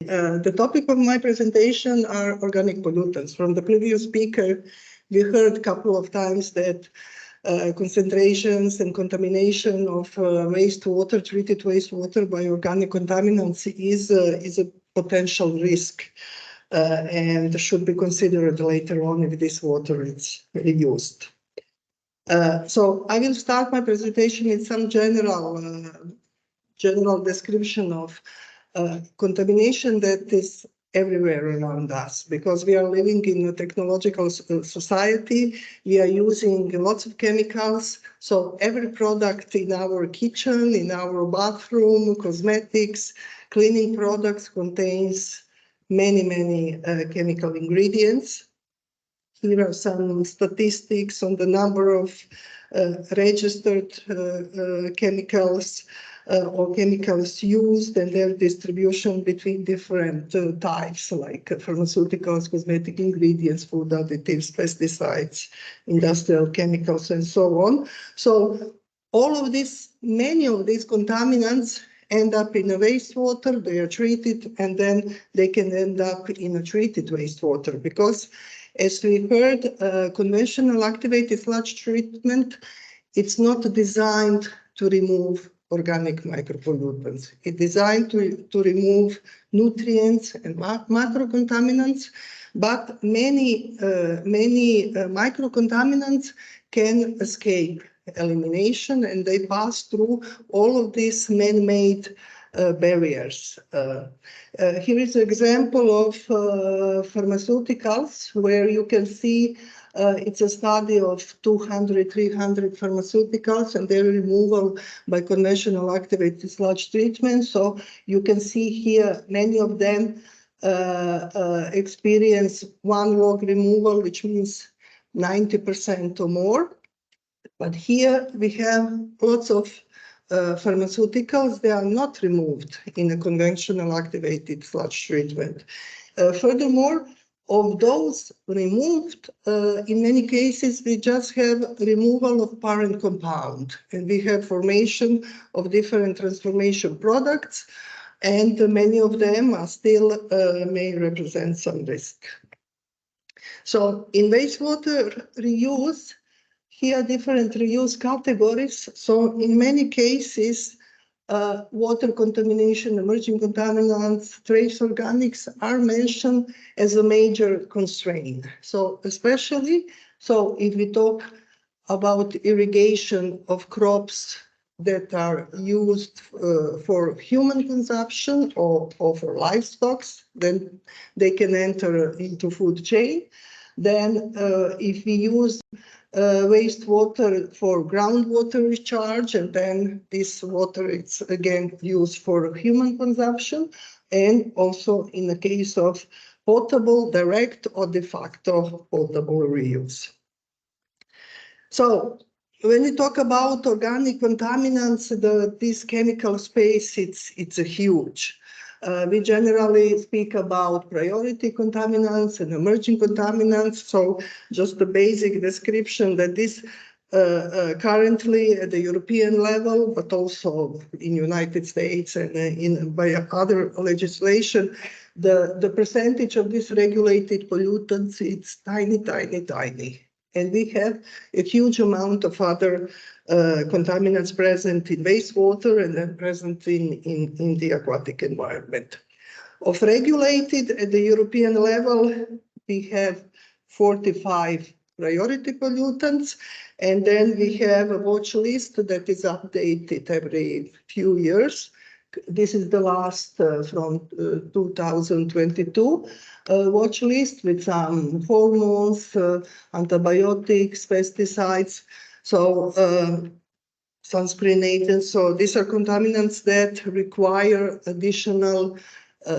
The topic of my presentation are organic pollutants. From the previous speaker, we heard a couple of times that concentrations and contamination of wastewater, treated wastewater by organic contaminants is a potential risk and should be considered later on if this water is reused. So I will start my presentation with some general description of contamination that is everywhere around us, because we are living in a technological society. We are using lots of chemicals. So every product in our kitchen, in our bathroom, cosmetics, cleaning products contains many chemical ingredients. Here are some statistics on the number of registered chemicals or chemicals used and their distribution between different types, like pharmaceuticals, cosmetic ingredients, food additives, pesticides, industrial chemicals, and so on. So all of this, many of these contaminants end up in a wastewater, they are treated, and then they can end up in a treated wastewater, because as we heard, conventional activated sludge treatment, it's not designed to remove organic micropollutants. It's designed to remove nutrients and macrocontaminants, but many microcontaminants can escape elimination, and they pass through all of these man-made barriers. Here is an example of pharmaceuticals, where you can see it's a study of 200, 300 pharmaceuticals and their removal by conventional activated sludge treatment. So you can see here many of them experience one log removal, which means 90% or more. But here we have lots of pharmaceuticals. They are not removed in a conventional activated sludge treatment. Furthermore, of those removed, in many cases, we just have removal of parent compound, and we have formation of different transformation products, and many of them are still may represent some risk. So in wastewater reuse, here are different reuse categories. So in many cases, water contamination, emerging contaminants, trace organics are mentioned as a major constraint. So especially, so if we talk about irrigation of crops that are used for human consumption or for livestock, then they can enter into food chain. Then if we use wastewater for groundwater recharge, and then this water is again used for human consumption, and also in the case of potable, direct or de facto potable reuse. So when we talk about organic contaminants, this chemical space, it's a huge. We generally speak about priority contaminants and emerging contaminants. So just the basic description that this currently at the European level, but also in United States and by other legislation, the percentage of these regulated pollutants, it's tiny. And we have a huge amount of other contaminants present in wastewater and then present in the aquatic environment. Of regulated at the European level, we have 45 priority pollutants, and then we have a watch list that is updated every few years. This is the last from 2022 watch list with some hormones, antibiotics, pesticides, so sunscreen agents. So these are contaminants that require additional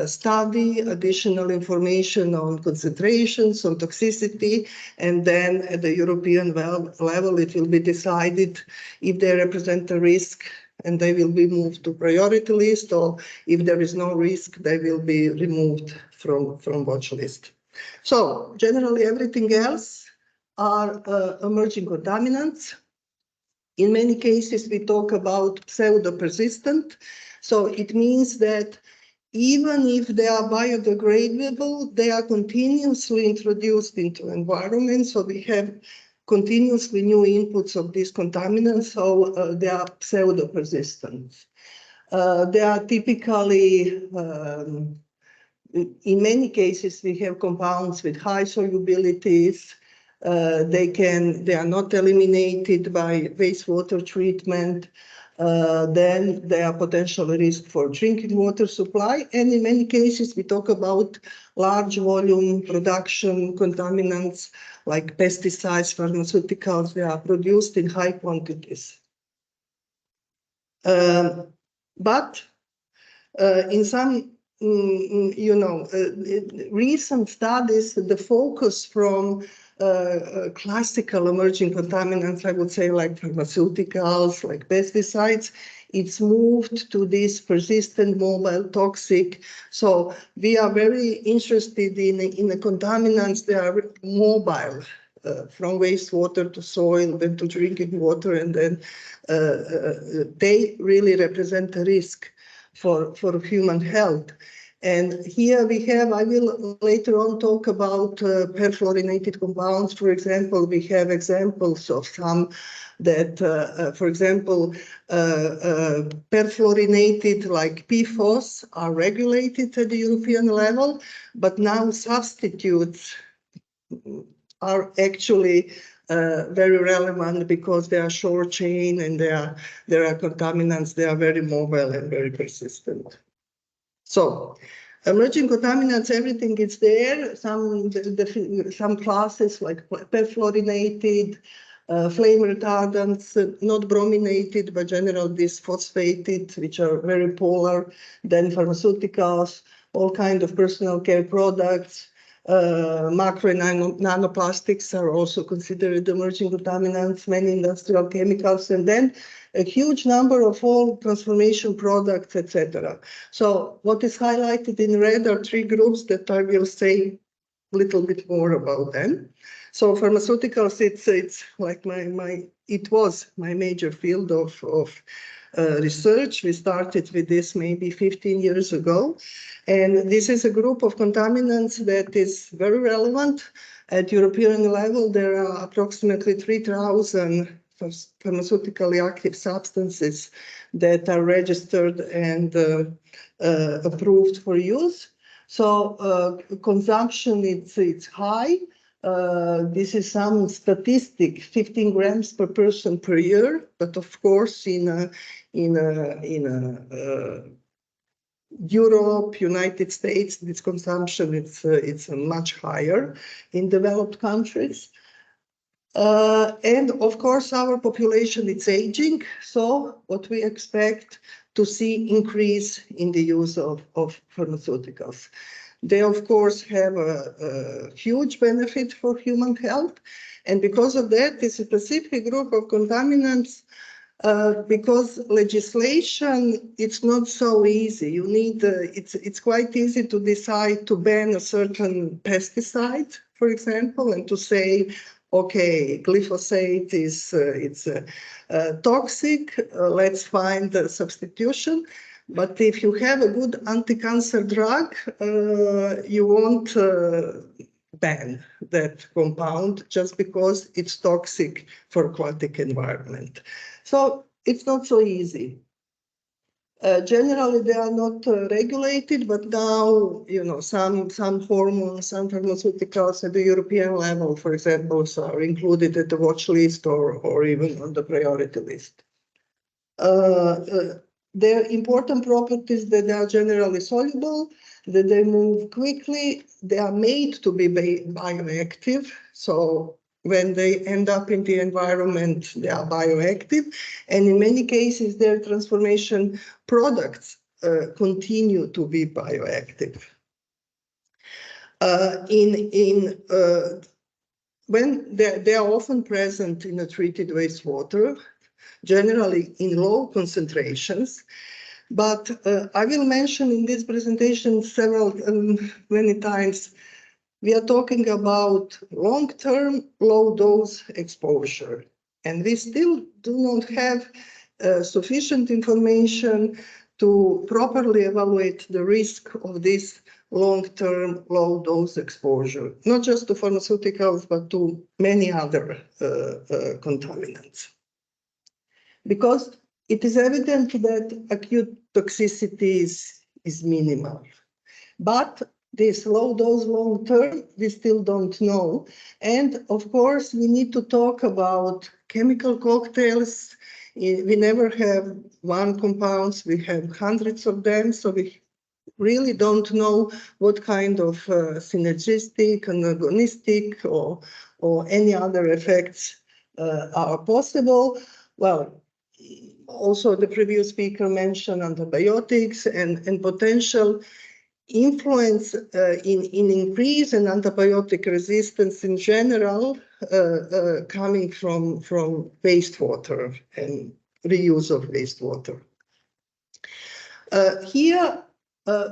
study, additional information on concentrations, on toxicity, and then at the European level, it will be decided if they represent a risk and they will be moved to priority list, or if there is no risk, they will be removed from watch list. So generally everything else are emerging contaminants. In many cases, we talk about pseudo-persistent. So it means that even if they are biodegradable, they are continuously introduced into environment. So we have continuously new inputs of these contaminants, so they are pseudo-persistent. They are typically, in many cases, we have compounds with high solubilities. They are not eliminated by wastewater treatment. Then there are potential risk for drinking water supply. And in many cases, we talk about large volume production contaminants like pesticides, pharmaceuticals. They are produced in high quantities. But in some, recent studies, the focus from classical emerging contaminants, I would say, like pharmaceuticals, like pesticides, it's moved to this persistent, mobile, toxic. So we are very interested in the contaminants that are mobile, from wastewater to soil, then to drinking water, and then they really represent a risk for human health. And here we have, I will later on talk about perfluorinated compounds. For example, we have examples of some that, for example, perfluorinated like PFOS are regulated at the European level, but now substitutes are actually very relevant because they are short chain and they are contaminants, they are very mobile and very persistent. So emerging contaminants, everything is there. Some classes like perfluorinated, flame retardants, not brominated, but generally bisphosphated, which are very polar, then pharmaceuticals, all kinds of personal care products. Macro and nanoplastics are also considered emerging contaminants, many industrial chemicals, and then a huge number of all transformation products, etc. So what is highlighted in red are three groups that I will say a little bit more about them. So pharmaceuticals, it's like it was my major field of research. We started with this maybe 15 years ago. And this is a group of contaminants that is very relevant. At European level, there are approximately 3,000 pharmaceutically active substances that are registered and approved for use. So consumption, it's high. This is some statistic, 15 grams per person per year. But of course, in Europe, United States, this consumption it's much higher in developed countries. And of course, our population is aging. So what we expect to see increase in the use of pharmaceuticals. They, of course, have a huge benefit for human health. And because of that, this specific group of contaminants, because legislation, it's not so easy. You need, it's quite easy to decide to ban a certain pesticide, for example, and to say, okay, glyphosate is toxic, let's find a substitution. But if you have a good anti-cancer drug, you won't ban that compound just because it's toxic for aquatic environment. So it's not so easy. Generally, they are not regulated, but now, some hormones, some pharmaceuticals at the European level, for example, are included at the watch list or even on the priority list. Their important properties that they are generally soluble, that they move quickly, they are made to be bioactive. So when they end up in the environment, they are bioactive. And in many cases, their transformation products continue to be bioactive. When they are often present in a treated wastewater, generally in low concentrations. But I will mention in this presentation many times, we are talking about long-term low-dose exposure. And we still do not have sufficient information to properly evaluate the risk of this long-term low-dose exposure, not just to pharmaceuticals, but to many other contaminants. Because it is evident that acute toxicity is minimal. But this low dose long term, we still don't know. And of course, we need to talk about chemical cocktails. We never have one compounds, we have hundreds of them. So we really don't know what kind of synergistic, agonistic, or any other effects are possible. Well, also the previous speaker mentioned antibiotics and potential influence in increase in antibiotic resistance in general coming from wastewater and reuse of wastewater. Here,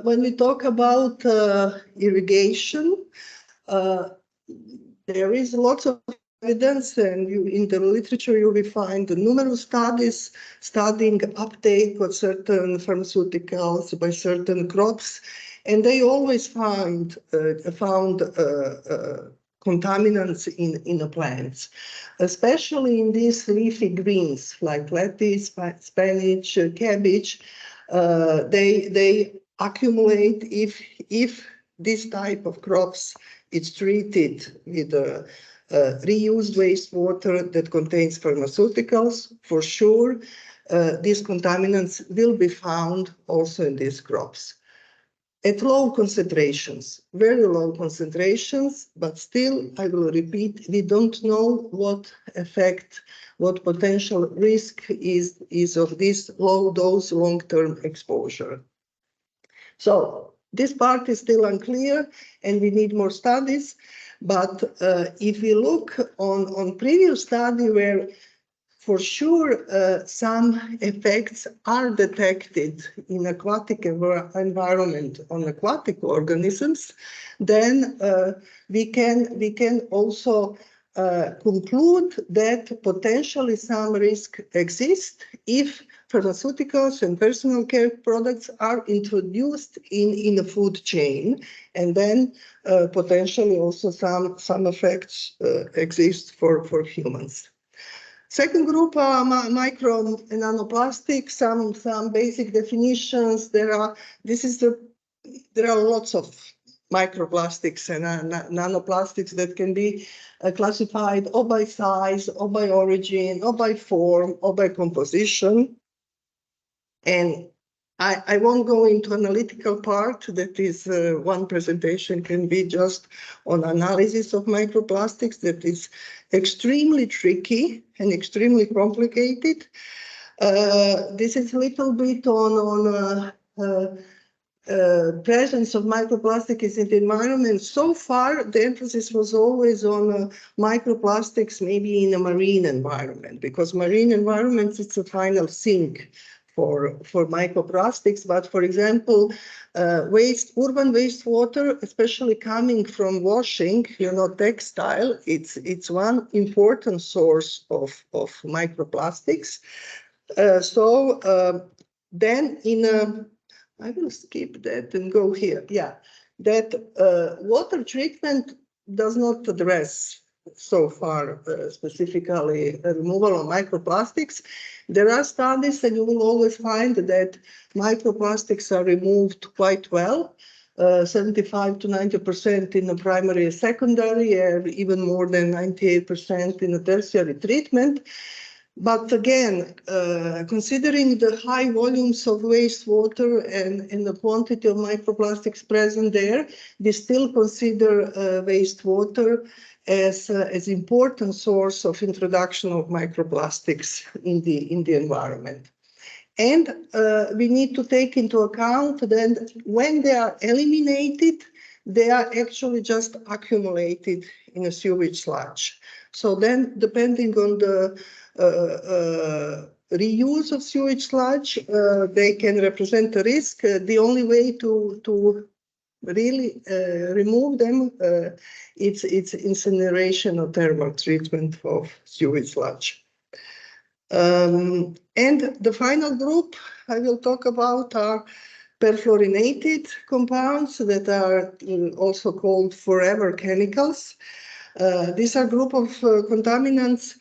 when we talk about irrigation, there is lots of evidence, and in the literature you will find numerous studies studying uptake of certain pharmaceuticals by certain crops, and they always found contaminants in the plants, especially in these leafy greens like lettuce, spinach, cabbage. They accumulate if this type of crops is treated with reused wastewater that contains pharmaceuticals. For sure, these contaminants will be found also in these crops. At low concentrations, very low concentrations, but still, I will repeat, we don't know what effect, what potential risk is of this low dose long-term exposure. So this part is still unclear and we need more studies. But if we look on previous study where for sure some effects are detected in aquatic environment on aquatic organisms, then we can also conclude that potentially some risk exists if pharmaceuticals and personal care products are introduced in the food chain, and then potentially also some effects exist for humans. Second group are micro and nanoplastics, some basic definitions. There are lots of microplastics and nanoplastics that can be classified or by size, or by origin, or by form, or by composition. And I won't go into analytical part. That is one presentation can be just on analysis of microplastics. That is extremely tricky and extremely complicated. This is a little bit on presence of microplastics in the environment. So far, the emphasis was always on microplastics, maybe in a marine environment, because marine environments, it's a final sink for microplastics. But for example, urban wastewater, especially coming from washing, textile, it's one important source of microplastics. Then I will skip that and go here. Yeah, that water treatment does not address so far specifically removal of microplastics. There are studies, and you will always find that microplastics are removed quite well, 75 to 90% in the primary and secondary, and even more than 98% in the tertiary treatment. But again, considering the high volumes of wastewater and the quantity of microplastics present there, we still consider wastewater as important source of introduction of microplastics in the environment. And we need to take into account that when they are eliminated, they are actually just accumulated in a sewage sludge. So then, depending on the reuse of sewage sludge, they can represent a risk. The only way to really remove them, it's incineration or thermal treatment of sewage sludge. And the final group I will talk about are perfluorinated compounds that are also called forever chemicals. These are group of contaminants,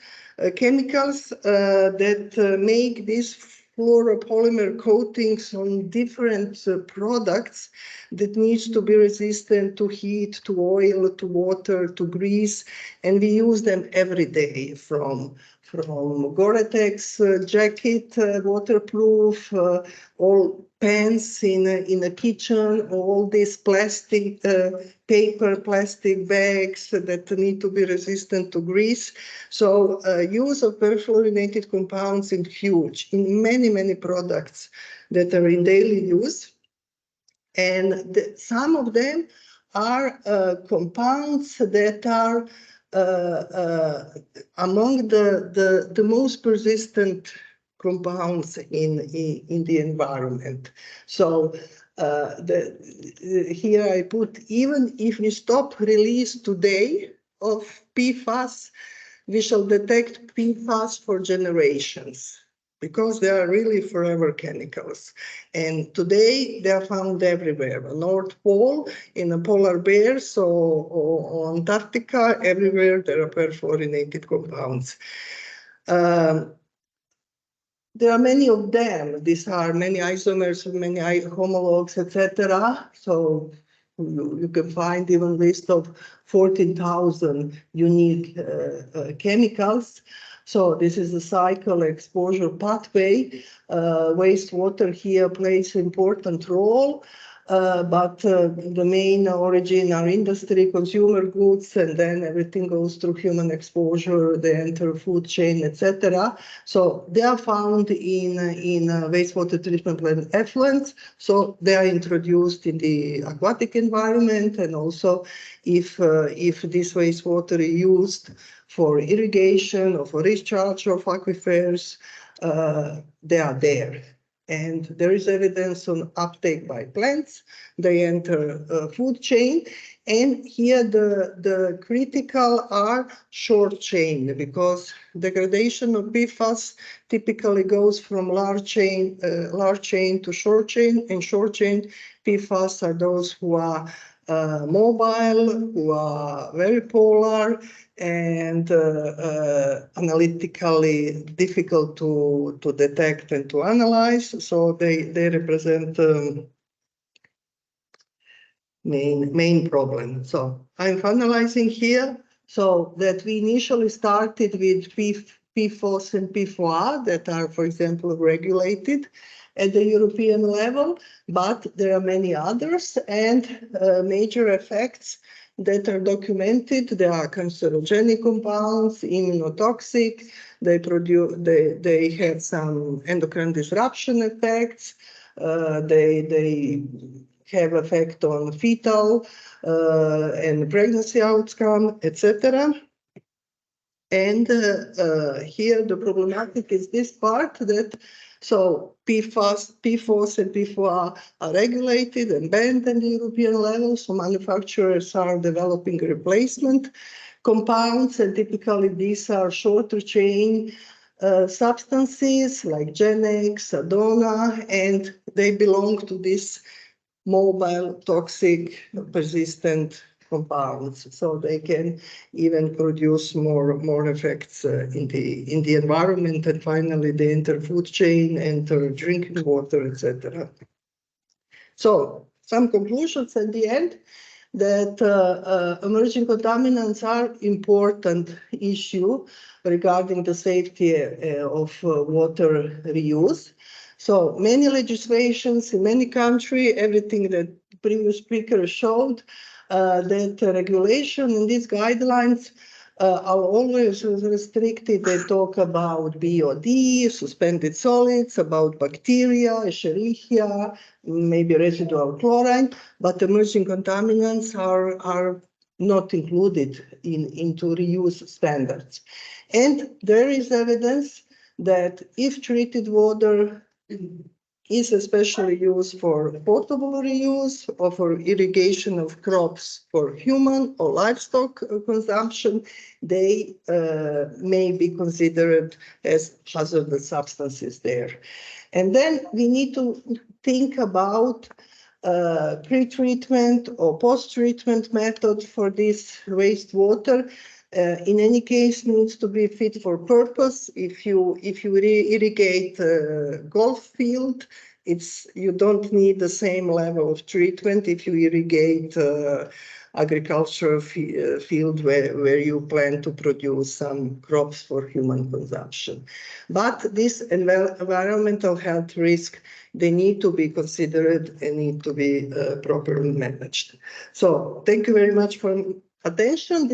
chemicals that make these fluoropolymer coatings on different products that needs to be resistant to heat, to oil, to water, to grease, and we use them every day from Gore-Tex jacket, waterproof, all pans in a kitchen, all these plastic, paper, plastic bags that need to be resistant to grease. So use of perfluorinated compounds is huge in many products that are in daily use. And some of them are compounds that are among the most persistent compounds in the environment. So here I put, even if we stop release today of PFAS, we shall detect PFAS for generations, because they are really forever chemicals. And today they are found everywhere, the North Pole, in the polar bears, or Antarctica, everywhere there are perfluorinated compounds. There are many of them. These are many isomers, many homologs, etc. So you can find even list of 14,000 unique chemicals. So this is the cycle exposure pathway. Wastewater here plays an important role. But the main origin are industry, consumer goods, and then everything goes through human exposure, they enter food chain, etc. So they are found in wastewater treatment plant effluents. So they are introduced in the aquatic environment, and also if this wastewater is used for irrigation or for discharge of aquifers, they are there. And there is evidence on uptake by plants. They enter food chain. And here the critical are short chain, because degradation of PFAS typically goes from large chain to short chain. And short chain PFAS are those who are mobile, who are very polar, and analytically difficult to detect and to analyze. So they represent main problem. So I'm finalizing here. So that we initially started with PFOS and PFOA that are, for example, regulated at the European level, but there are many others, and major effects that are documented. There are cancerogenic compounds, immunotoxic. They have some endocrine disruption effects. They have effect on fetal and pregnancy outcome, etc. And here the problematic is this part that, so PFOS and PFOA are regulated and banned at the European level, so manufacturers are developing replacement compounds, and typically these are shorter chain substances like Genex, Adona, and they belong to this mobile, toxic, persistent compounds, so they can even produce more effects in the environment, and finally they enter food chain, enter drinking water, etc. So some conclusions at the end, that emerging contaminants are important issue regarding the safety of water reuse. So many legislations in many countries, everything that previous speaker showed, that regulation and these guidelines are always restricted. They talk about BOD, suspended solids, about bacteria, Escherichia, maybe residual chlorine, but emerging contaminants are not included into reuse standards. And there is evidence that if treated water is especially used for potable reuse or for irrigation of crops for human or livestock consumption. They may be considered as hazardous substances there. And then we need to think about pre-treatment or post-treatment method for this wastewater. In any case, needs to be fit for purpose. If you irrigate a golf field, you don't need the same level of treatment if you irrigate agricultural field where you plan to produce some crops for human consumption. But this environmental health risk, they need to be considered and need to be properly managed. So thank you very much for attention.